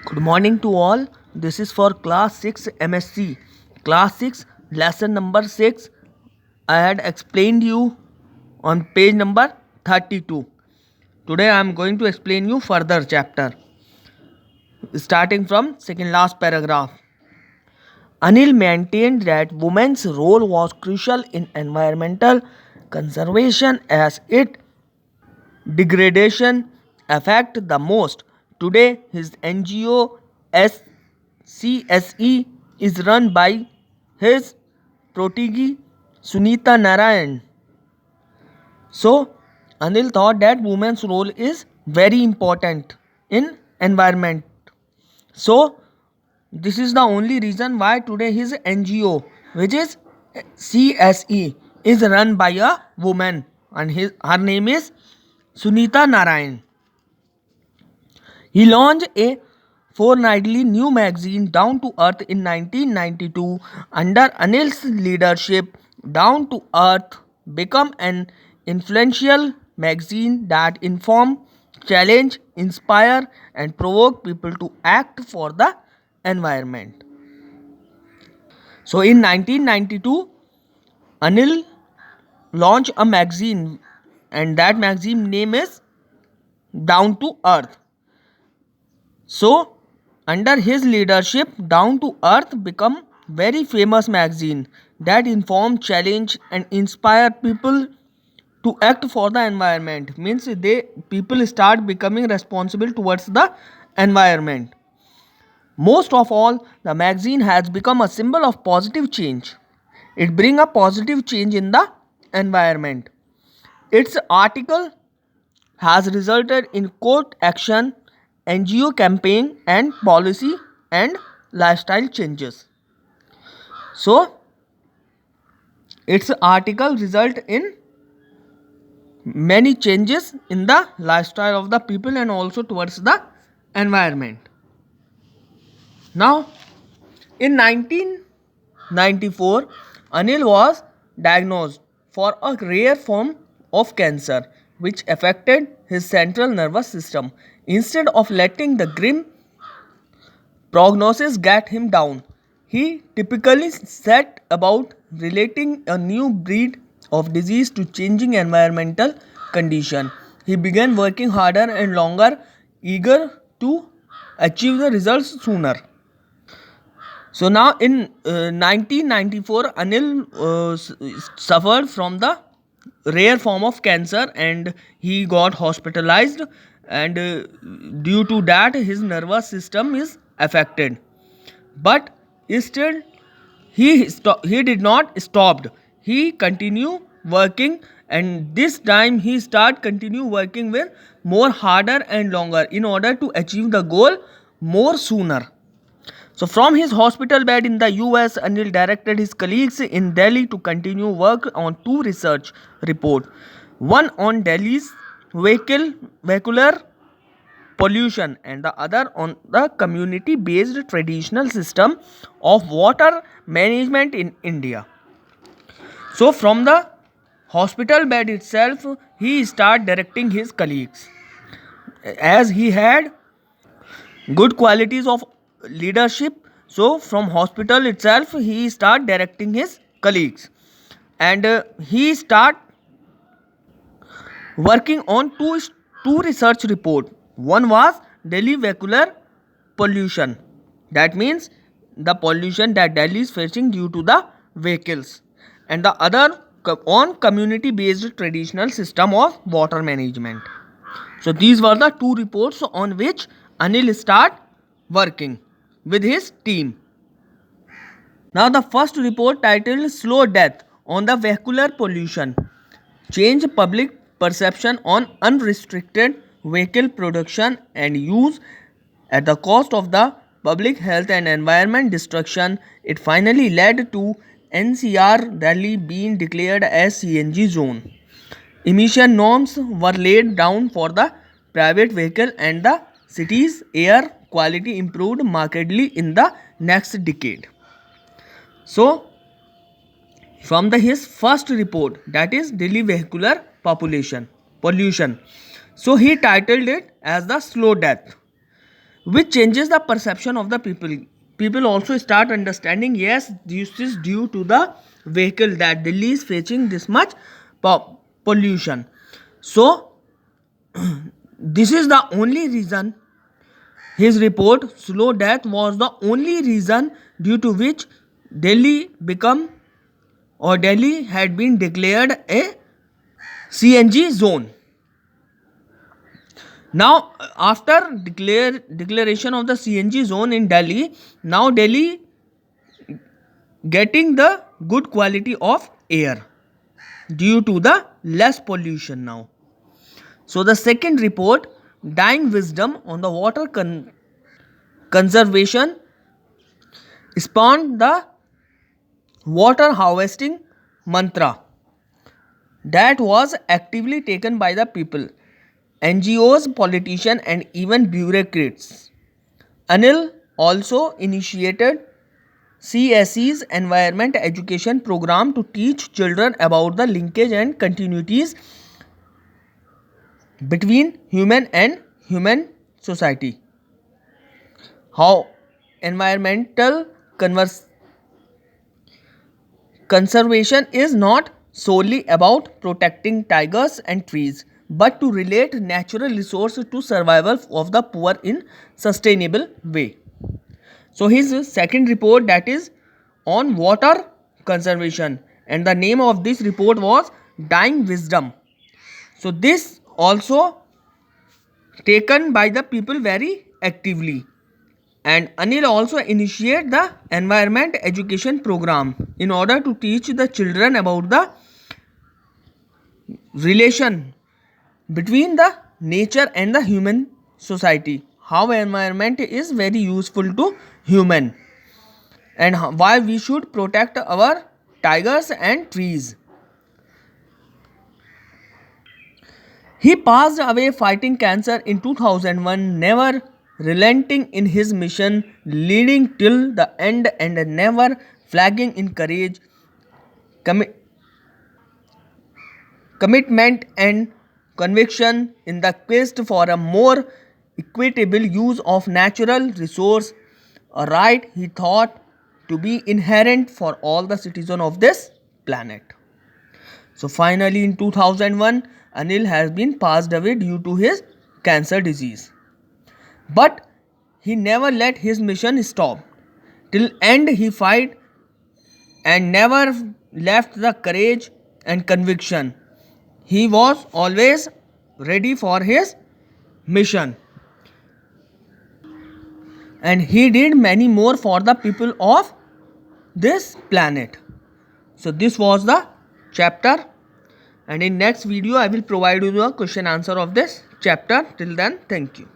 Good morning to all. This is for class 6 MSc. Class 6 lesson number 6. I had explained you on page number 32. Today I am going to explain you further chapter starting from second last paragraph. Anil maintained that women's role was crucial in environmental conservation as it degradation affect the most. Today, his NGO CSE is run by his protege Sunita Narayan. So, Anil thought that women's role is very important in environment. So, this is the only reason why today his NGO, which is CSE, is run by a woman, and her name is Sunita Narayan. He launched a fortnightly new magazine Down to Earth in 1992 under Anil's leadership. Down to Earth became an influential magazine that inform, challenge, inspire and provoke people to act for the environment. So in 1992 Anil launched a magazine and that magazine name is Down to Earth. So, under his leadership, Down to Earth become very famous magazine that inform, challenge and inspire people to act for the environment. Means people start becoming responsible towards the environment. Most of all, the magazine has become a symbol of positive change. It brings a positive change in the environment. Its article has resulted in court action, NGO campaign and policy and lifestyle changes. So, its article result in many changes in the lifestyle of the people and also towards the environment. Now, in 1994, Anil was diagnosed for a rare form of cancer which affected his central nervous system. Instead of letting the grim prognosis get him down, he typically set about relating a new breed of disease to changing environmental condition. He began working harder and longer, eager to achieve the results sooner. So now in 1994, Anil suffered from the rare form of cancer and he got hospitalized, and due to that his nervous system is affected. But still he did not stopped. He continued working, and this time he start continue working with more harder and longer in order to achieve the goal more sooner. So, from his hospital bed in the US, Anil directed his colleagues in Delhi to continue work on two research reports. One on Delhi's vehicular pollution and the other on the community-based traditional system of water management in India. So, from the hospital bed itself, he started directing his colleagues. As he had good qualities of leadership, so from hospital itself he start directing his colleagues, and he start working on two research report. One was Delhi vehicular pollution, that means the pollution that Delhi is facing due to the vehicles, and the other on community based traditional system of water management. So these were the two reports on which Anil start working with his team. Now the first report titled Slow Death on the Vehicular Pollution, Change Public Perception on Unrestricted Vehicle Production and Use at the Cost of the Public Health and Environment Destruction. It finally led to NCR Delhi being declared as CNG zone. Emission norms were laid down for the private vehicle and the city's air quality improved markedly in the next decade. So, from his first report, that is Delhi vehicular pollution, so he titled it as the slow death. which changes the perception of the people. People also start understanding, yes, this is due to the vehicle that Delhi is facing this much pollution. So this is the only reason. His report, Slow Death, was the only reason due to which Delhi had been declared a CNG zone. Now, after declaration of the CNG zone in Delhi, now Delhi getting the good quality of air due to the less pollution now. So the second report, Dying Wisdom on the Water Conservation, spawned the water harvesting mantra that was actively taken by the people, NGOs, politicians, and even bureaucrats. Anil also initiated CSE's environment education program to teach children about the linkage and continuities between human and human society. How environmental conservation is not solely about protecting tigers and trees, but to relate natural resources to survival of the poor in sustainable way. So his second report, that is on water conservation, and the name of this report was Dying Wisdom. So this also taken by the people very actively, and Anil also initiate the environment education program in order to teach the children about the relation between the nature and the human society, how environment is very useful to human, and why we should protect our tigers and trees. He passed away fighting cancer in 2001, never relenting in his mission, leading till the end and never flagging in courage, commitment and conviction in the quest for a more equitable use of natural resource, a right he thought to be inherent for all the citizens of this planet. So finally in 2001, Anil has been passed away due to his cancer disease. But he never let his mission stop. Till end he fight and never left the courage and conviction. He was always ready for his mission. And he did many more for the people of this planet. So this was the chapter, and in next video I will provide you the question answer of this chapter. Till then, thank you.